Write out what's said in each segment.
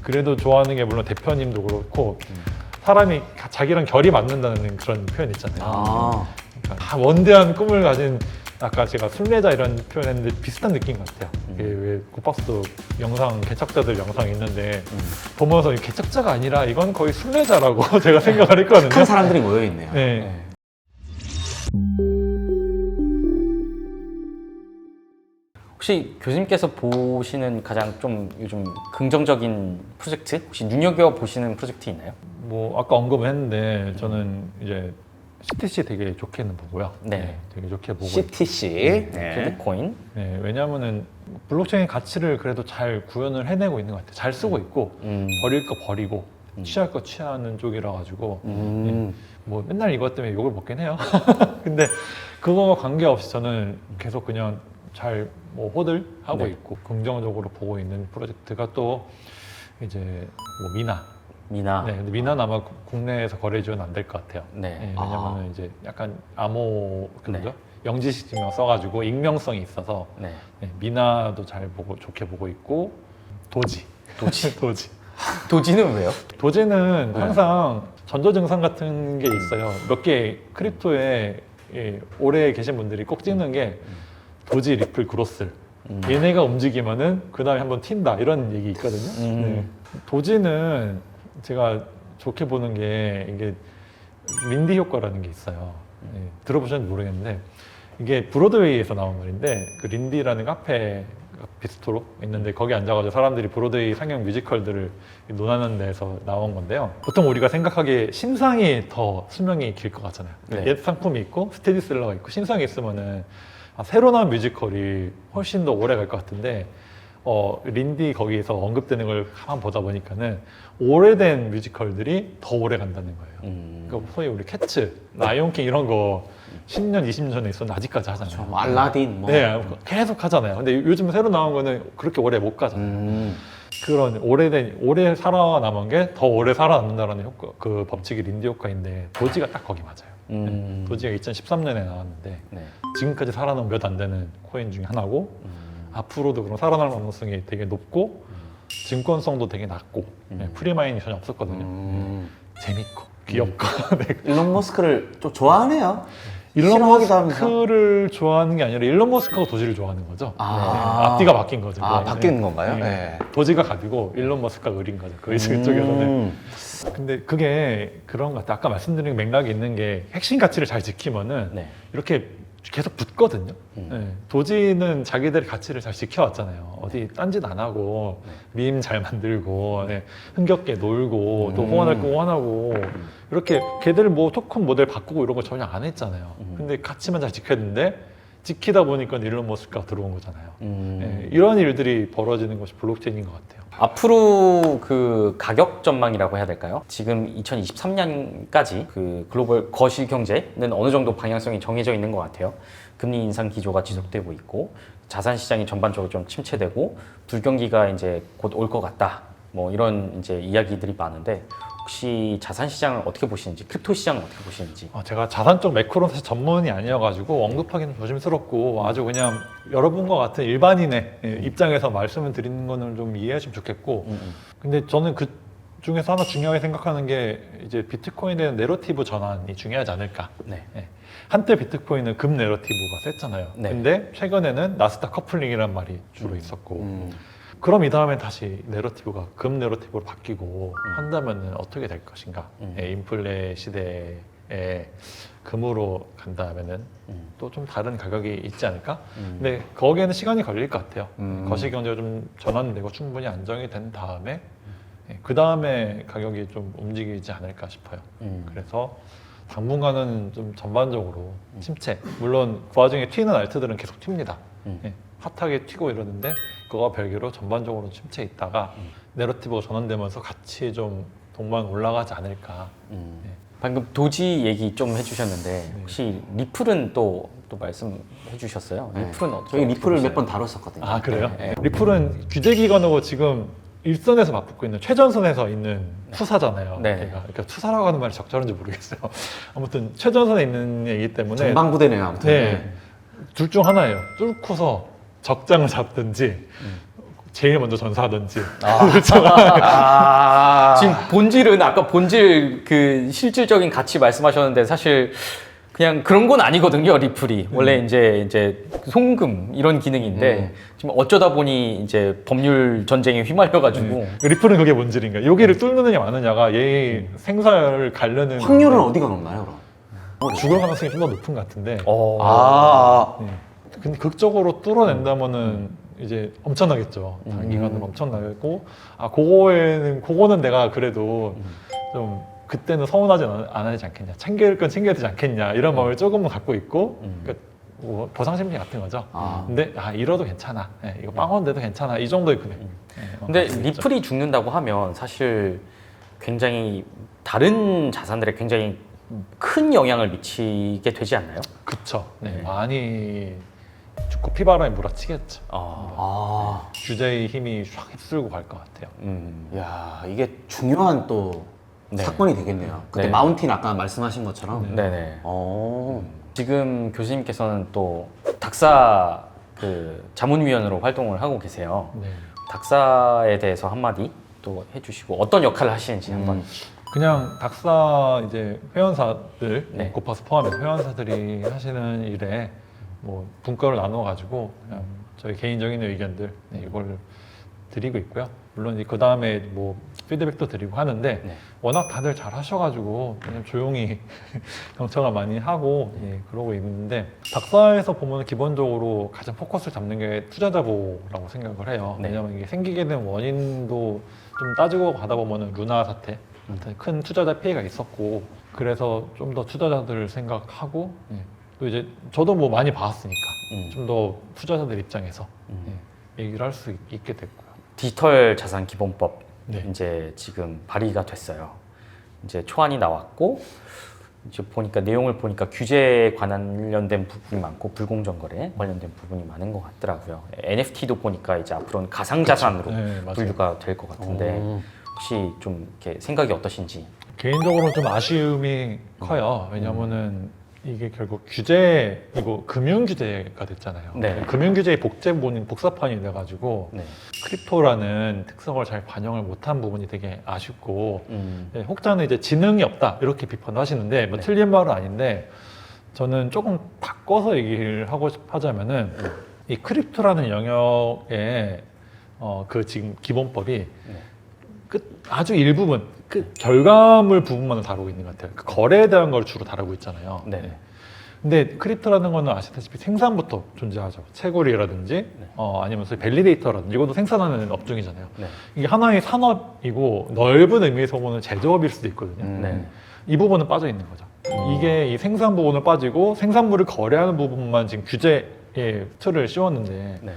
그래도 좋아하는 게 물론 대표님도 그렇고 사람이 자기랑 결이 맞는다는 그런 표현 있잖아요. 아, 그러니까 다 원대한 꿈을 가진 아까 제가 순례자 이런 표현했는데 비슷한 느낌 같아요. 이게 왜 굿박스도 영상 개척자들 영상이 있는데 보면서 이 개척자가 아니라 이건 거의 순례자라고 제가 생각을 했거든요. 큰 사람들이 모여 있네요. 네. 혹시 교수님께서 보시는 가장 좀 요즘 긍정적인 프로젝트, 혹시 눈여겨 보시는 프로젝트 있나요? 뭐 아까 언급을 했는데 저는 이제 CTC 되게 좋게는 보고요. 네. 되게 좋게 보고 CTC. 네. 비트코인. 네, 왜냐하면은 블록체인 가치를 그래도 잘 구현을 해내고 있는 것 같아요. 잘 쓰고 있고 버릴 거 버리고 취할 거 취하는 쪽이라 가지고 뭐 맨날 이것 때문에 욕을 먹긴 해요. 근데 그거와 관계없이 저는 계속 그냥 잘 뭐 호들하고 네. 있고 긍정적으로 보고 있는 프로젝트가 또 이제 뭐 미나. 미나. 네, 근데 미나는 아마 국내에서 거래 지원 안 될 것 같아요. 네. 네, 왜냐면은 이제 약간 암호 그죠? 네. 영지식 증명 써가지고 익명성이 있어서 네. 네, 미나도 잘 보고 좋게 보고 있고 도지. 도지. 도지는 왜요? 도지는 네. 항상 전조 증상 같은 게 있어요. 몇 개 크립토에 오래 계신 분들이 꼭 찍는 게 도지, 리플, 그로슬. 얘네가 움직이면은 그 다음에 한번 튄다 이런 얘기 있거든요. 네. 도지는 제가 좋게 보는 게 이게 린디 효과라는 게 있어요. 네, 들어보셨는지 모르겠는데 이게 브로드웨이에서 나온 말인데 그 린디라는 카페 비스트로 있는데 거기 앉아가지고 사람들이 브로드웨이 상영 뮤지컬들을 논하는 데서 나온 건데요. 보통 우리가 생각하기에 신상이 더 수명이 길 것 같잖아요. 네. 옛 상품이 있고 스테디셀러가 있고 신상이 있으면은 새로 나온 뮤지컬이 훨씬 더 오래 갈 것 같은데 린디 거기에서 언급되는 걸 한번 보다 보니까는 오래된 뮤지컬들이 더 오래 간다는 거예요. 그러니까 소위 우리 캐츠, 라이온킹 이런 거 10년, 20년 전에 있었는데 아직까지 하잖아요. 뭐 알라딘 뭐. 네, 계속 하잖아요. 근데 요즘 새로 나온 거는 그렇게 오래 못 가잖아요. 그런 오래 살아남은 게 더 오래 살아남는다는 효과, 그 법칙이 린디 효과인데 도지가 딱 거기 맞아요. 도지가 2013년에 나왔는데 네. 지금까지 살아남은 몇 안 되는 코인 중에 하나고 앞으로도 그런 살아날 가능성이 되게 높고 증권성도 되게 낮고 네, 프리마인이 전혀 없었거든요. 재밌고 귀엽고 네. 일론 머스크를 좀 좋아하네요. 일론 싫어하기도 하면서. 머스크를 좋아하는 게 아니라 일론 머스크하고 도지를 좋아하는 거죠. 아. 네, 앞뒤가 바뀐 거죠. 아, 네. 바뀌는 건가요? 네. 네. 도지가 갑이고 일론 머스크가 을인 거죠. 그쪽에서는. 근데 그게 그런 것 같아요. 아까 말씀드린 맥락이 있는 게 핵심 가치를 잘 지키면은 네. 이렇게 계속 붙거든요. 네. 도지는 자기들의 가치를 잘 지켜왔잖아요. 어디 딴짓 안 하고 밈 잘 만들고 네. 흥겹게 놀고 또 호환할 거 호환하고 이렇게 걔들 뭐 토큰 모델 바꾸고 이런 거 전혀 안 했잖아요. 근데 가치만 잘 지켰는데 지키다 보니까 일론 머스크가 들어온 거잖아요. 네. 이런 일들이 벌어지는 것이 블록체인인 것 같아요. 앞으로 그 가격 전망이라고 해야 될까요? 지금 2023년까지 그 글로벌 거실 경제는 어느 정도 방향성이 정해져 있는 것 같아요. 금리 인상 기조가 지속되고 있고 자산 시장이 전반적으로 좀 침체되고 불경기가 이제 곧 올 것 같다. 뭐 이런 이제 이야기들이 많은데 혹시 자산 시장을 어떻게 보시는지, 크립토 시장을 어떻게 보시는지. 제가 자산 쪽 매크로는 사실 전문이 아니어가지고 언급하기는 조심스럽고 아주 그냥 여러분과 같은 일반인의 입장에서 말씀을 드리는 거는 좀 이해하시면 좋겠고 근데 저는 그 중에서 하나 중요하게 생각하는 게 이제 비트코인에 대한 내러티브 전환이 중요하지 않을까. 네. 한때 비트코인은 금 내러티브가 셌잖아요. 네. 근데 최근에는 나스닥 커플링이란 말이 주로 있었고 그럼 이 다음에 다시 내러티브가 금 내러티브로 바뀌고 한다면은 어떻게 될 것인가? 인플레 시대에 금으로 간다면은 또 좀 다른 가격이 있지 않을까? 근데 거기에는 시간이 걸릴 것 같아요. 거시 경제가 좀 전환되고 충분히 안정이 된 다음에 그 다음에 가격이 좀 움직이지 않을까 싶어요. 그래서 당분간은 좀 전반적으로 침체. 물론 그 와중에 튀는 알트들은 계속 튑니다. 핫하게 튀고 이러는데 그거와 별개로 전반적으로 침체 있다가 내러티브가 전환되면서 같이 좀 동반 올라가지 않을까. 방금 도지 얘기 좀 해주셨는데 혹시 리플은 또 말씀해 주셨어요. 리플은 어떻게 저희 리플을 보세요? 몇 번 다뤘었거든요. 아 그래요? 네. 리플은 규제기관하고 지금 일선에서 맞붙고 있는 최전선에서 있는 투사잖아요. 네. 걔가. 그러니까 투사라고 하는 말이 적절한지 모르겠어요. 아무튼 최전선에 있는 애이기 때문에 전방부대네요, 아무튼. 네. 둘 중 하나예요. 뚫고서 적장을 잡든지 제일 먼저 전사하든지. 지금 본질은 아까 본질 그 실질적인 가치 말씀하셨는데 사실 그냥 그런 건 아니거든요. 리플이 원래 이제 송금 이런 기능인데 지금 어쩌다 보니 이제 법률 전쟁에 휘말려가지고 리플은 그게 본질인 거야. 여기를 뚫느냐 마느냐가 얘 생사를 가려는 확률은 어디가 높나요, 그럼? 죽을 가능성이 좀 더 높은 것 같은데. 네. 근데 극적으로 뚫어낸다면은 이제 엄청나겠죠. 단기간으로 엄청나겠고, 그거는 내가 그래도 좀 그때는 서운하지 않아야지 않겠냐. 챙길 건 챙겨야 되지 않겠냐. 이런 마음을 조금은 갖고 있고, 그러니까 뭐 보상심리 같은 거죠. 근데 잃어도 괜찮아. 네, 이거 빵원돼도 괜찮아. 이 정도의 금액. 근데 리플이 죽는다고 하면 사실 굉장히 다른 자산들에 굉장히 큰 영향을 미치게 되지 않나요? 그쵸. 네, 많이 죽고 피바람에 몰아치겠죠. 규제의 힘이 쫙 휩쓸고 갈 것 같아요. 야, 이게 중요한 또 네. 사건이 되겠네요. 그때 네. 마운틴 아까 말씀하신 것처럼. 네네. 어. 지금 교수님께서는 또 닥사 그 자문위원으로 활동을 하고 계세요. 네. 닥사에 대해서 한마디 또 해주시고 어떤 역할을 하시는지 한번. 그냥 닥사 이제 회원사들, 네. 고파스 포함해서 회원사들이 하시는 일에 뭐 분과를 나눠 가지고 그냥 저희 개인적인 의견들 이걸 드리고 있고요. 물론 그 다음에 뭐 피드백도 드리고 하는데 네. 워낙 다들 잘 하셔가지고 그냥 조용히 경청을 많이 하고 그러고 있는데 닥사에서 보면 기본적으로 가장 포커스를 잡는 게 투자자 보호라고 생각을 해요. 네. 왜냐하면 이게 생기게 된 원인도 좀 따지고 가다 보면은 루나 사태 같은 큰 투자자 피해가 있었고 그래서 좀 더 투자자들 생각하고 또 이제 저도 뭐 많이 봤으니까 좀 더 투자자들 입장에서 얘기를 할 수 있게 됐고요. 디지털 자산 기본법 네. 이제 지금 발의가 됐어요. 이제 초안이 나왔고 이제 보니까 내용을 보니까 규제에 관련된 부분이 많고 불공정 거래 관련된 부분이 많은 것 같더라고요. NFT도 보니까 이제 앞으로는 가상 자산으로 네, 맞아요. 분류가 될 것 같은데 혹시 좀 이렇게 생각이 어떠신지? 개인적으로 좀 아쉬움이 커요. 왜냐면은 이게 결국 규제이고 금융 규제가 됐잖아요. 네. 금융 규제의 복사판이 돼가지고 네. 크립토라는 특성을 잘 반영을 못한 부분이 되게 아쉽고 음. 혹자는 이제 지능이 없다 이렇게 비판하시는데 뭐 네. 틀린 말은 아닌데 저는 조금 바꿔서 얘기를 하자면은 이 크립토라는 영역에 그 지금 기본법이 아주 일부분 결과물 부분만을 다루고 있는 것 같아요. 그 거래에 대한 걸 주로 다루고 있잖아요. 네. 근데 크립토라는 거는 아시다시피 생산부터 존재하죠. 채굴이라든지 아니면 소위 밸리데이터라든지 이것도 생산하는 업종이잖아요. 네. 이게 하나의 산업이고 넓은 의미에서 보면 제조업일 수도 있거든요. 네. 이 부분은 빠져 있는 거죠. 이게 이 생산 부분을 빠지고 생산물을 거래하는 부분만 지금 규제의 틀을 씌웠는데 네.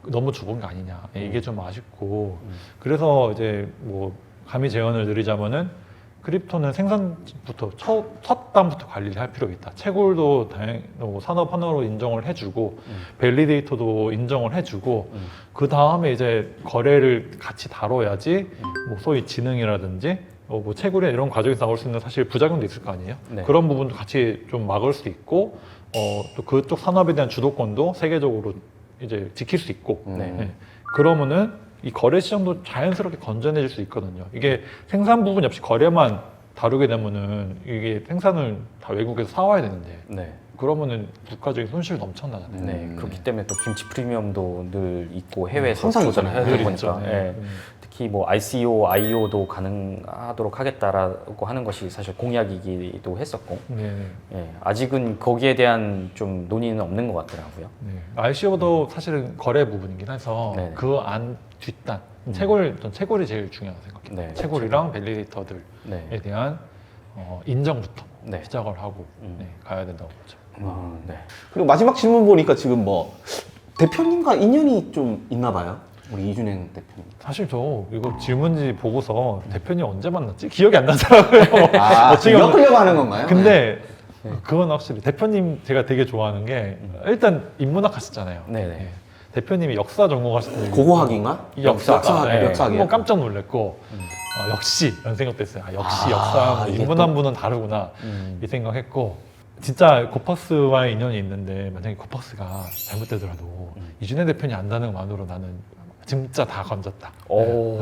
너무 좁은 게 아니냐. 이게 좀 아쉽고 그래서 이제 뭐 감히 제언을 드리자면은 크립토는 생산부터 첫 단부터 관리를 할 필요가 있다. 채굴도 산업 하나로 인정을 해주고 밸리데이터도 인정을 해주고 그 다음에 이제 거래를 같이 다뤄야지 뭐 소위 지능이라든지 뭐 채굴이나 이런 과정에서 나올 수 있는 사실 부작용도 있을 거 아니에요. 네. 그런 부분도 같이 좀 막을 수 있고 또 그쪽 산업에 대한 주도권도 세계적으로 이제 지킬 수 있고 그러면은 이 거래 시장도 자연스럽게 건전해질 수 있거든요. 이게 생산 부분 없이 거래만 다루게 되면은 이게 생산을 다 외국에서 사와야 되는데 네. 그러면은 국가적인 손실도 엄청나잖아요. 네. 그렇기 때문에 또 김치 프리미엄도 늘 있고 해외에서 항상 도전을 있잖아요. 해야 늘 되니까. 있죠. 네. 특히 뭐 ICO, IO도 가능하도록 하겠다라고 하는 것이 사실 공약이기도 했었고 네. 예, 아직은 거기에 대한 좀 논의는 없는 것 같더라고요. 네. ICO도 사실은 거래 부분이긴 해서 네. 그 안 뒷단 채굴이 제일 중요하다고 생각해요. 네. 채굴이랑 밸리데이터들에 네. 대한 인정부터 네. 시작을 하고 가야 된다고 보죠. 네. 그리고 마지막 질문 보니까 지금 뭐 대표님과 인연이 좀 있나 봐요. 우리 이준행 대표님. 사실 저 이거 질문지 보고서 대표님 언제 만났지? 기억이 안 나더라고요. 어떻게 보면. 기억하려고 하는 건가요? 근데 그건 확실히 대표님 제가 되게 좋아하는 게 일단 인문학 하셨잖아요. 네네. 네. 대표님이 역사 전공하셨는데 고고학인가? 역사학이에요. 역사학이요. 한번 깜짝 놀랐고 역시 이런 생각도 했어요. 역시 아, 역사 이게 인문 한 분은 다르구나 이 생각했고 진짜 고파스와의 인연이 있는데 만약에 고파스가 잘못되더라도 이준혜 대표님 안다는 것만으로 나는 진짜 다 건졌다. 오.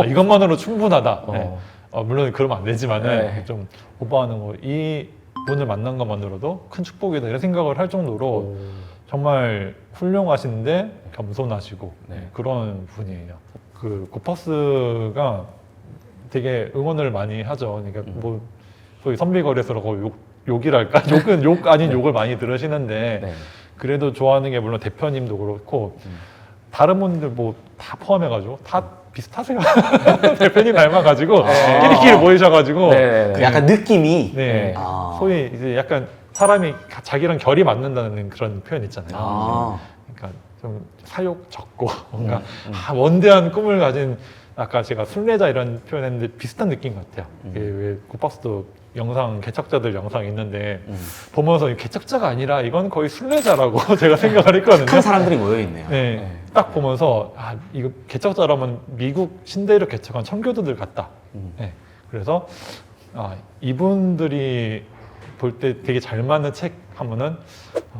이것만으로 충분하다. 어. 네. 물론 그러면 안 되지만은 네. 좀 오버하는 거, 이 분을 만난 것만으로도 큰 축복이다 이런 생각을 할 정도로 정말 훌륭하신데 겸손하시고 네. 그런 분이에요. 그 고파스가 되게 응원을 많이 하죠. 그러니까 뭐 소위 선비거리에서 욕이랄까? 욕은 욕 아닌 욕을 많이 들으시는데 네. 그래도 좋아하는 게 물론 대표님도 그렇고 다른 분들 뭐 다 포함해가지고 다 비슷하세요. 대표님 닮아가지고 끼리끼리 모이셔가지고 네. 그 약간 느낌이 네. 아. 소위 이제 약간 사람이 자기랑 결이 맞는다는 그런 표현 있잖아요. 아. 그러니까 좀 사욕 적고 뭔가 원대한 꿈을 가진 아까 제가 순례자 이런 표현했는데 비슷한 느낌 같아요. 이게 왜 굿박스도 영상 개척자들 영상 있는데 보면서 이 개척자가 아니라 이건 거의 순례자라고 제가 생각을 했거든요. 착한 사람들이 모여 있네요. 네, 딱 보면서 이거 개척자라면 미국 신대륙 개척한 청교도들 같다. 네, 그래서 이분들이 볼 때 되게 잘 맞는 책 하면은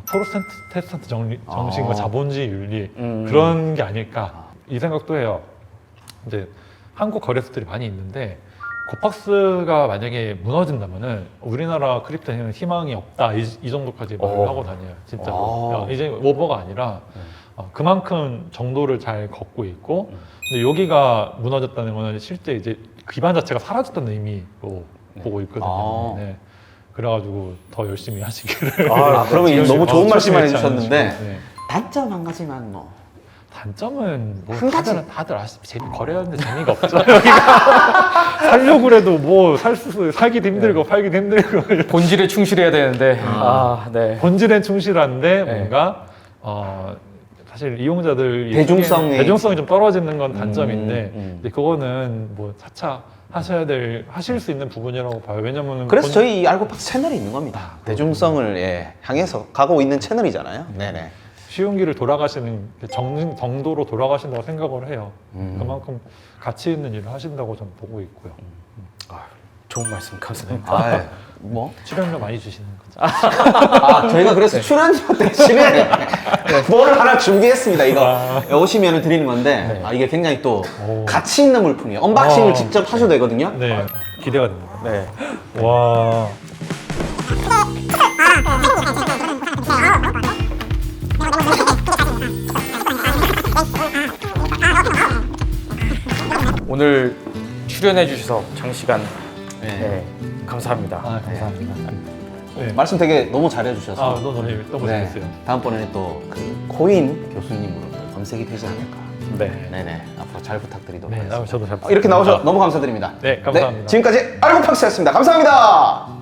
프로테스탄트 정신과 자본주의 윤리 그런 게 아닐까 이 생각도 해요. 이제 한국 거래소들이 많이 있는데 고팍스가 만약에 무너진다면은 우리나라 크립토에는 희망이 없다 이 정도까지 말을 하고 다녀요. 진짜로. 이제 오버가 아니라 그만큼 정도를 잘 걷고 있고 근데 여기가 무너졌다는 거는 실제 이제 기반 자체가 사라졌다는 의미로 보고 있거든요. 네. 그래가지고 더 열심히 하시기를. 그러면 지금 너무 좋은 말씀만 초심에 해주셨는데 않으시고, 네. 단점 한 가지만 뭐 단점은 뭐 한 가지. 다들 아시다시피 거래하는데 재미가 없죠. 여기가 살려고 그래도 뭐 살기도 힘들고 팔기도 힘들고 본질에 충실해야 되는데 네. 본질엔 충실한데 네. 뭔가 사실 이용자들 대중성이 좀 떨어지는 건 단점인데 근데 그거는 뭐 차차 하실 수 있는 부분이라고 봐요. 왜냐면은 그래서 저희 이 알고박스 채널이 있는 겁니다. 대중성을 향해서 가고 있는 채널이잖아요. 네네. 쉬운 길을 돌아가시는 정도로 돌아가신다고 생각을 해요. 그만큼 가치 있는 일을 하신다고 저는 보고 있고요. 좋은 말씀 감사합니다. 아, 뭐? 출연료 많이 주시는 거죠. 저희가 그래서 출연료 대신에 뭐를 하나 준비했습니다. 이거 오시면 드리는 건데 이게 굉장히 또 가치 있는 물품이에요. 언박싱을 직접 하셔도 되거든요. 네, 기대가 됩니다. 네. 와. 오늘 출연해 주셔서 장시간 네. 감사합니다. 감사합니다. 네. 말씀 되게 너무 잘해주셔서 너무 재밌어요. 다음번에는 또 그 코인 교수님으로 검색이 되지 않을까. 네. 네네. 앞으로 잘 부탁드리도록 네, 하겠습니다. 저도 잘 이렇게 나오셔서 너무 감사드립니다. 네, 감사합니다. 지금까지 알고박스였습니다. 감사합니다.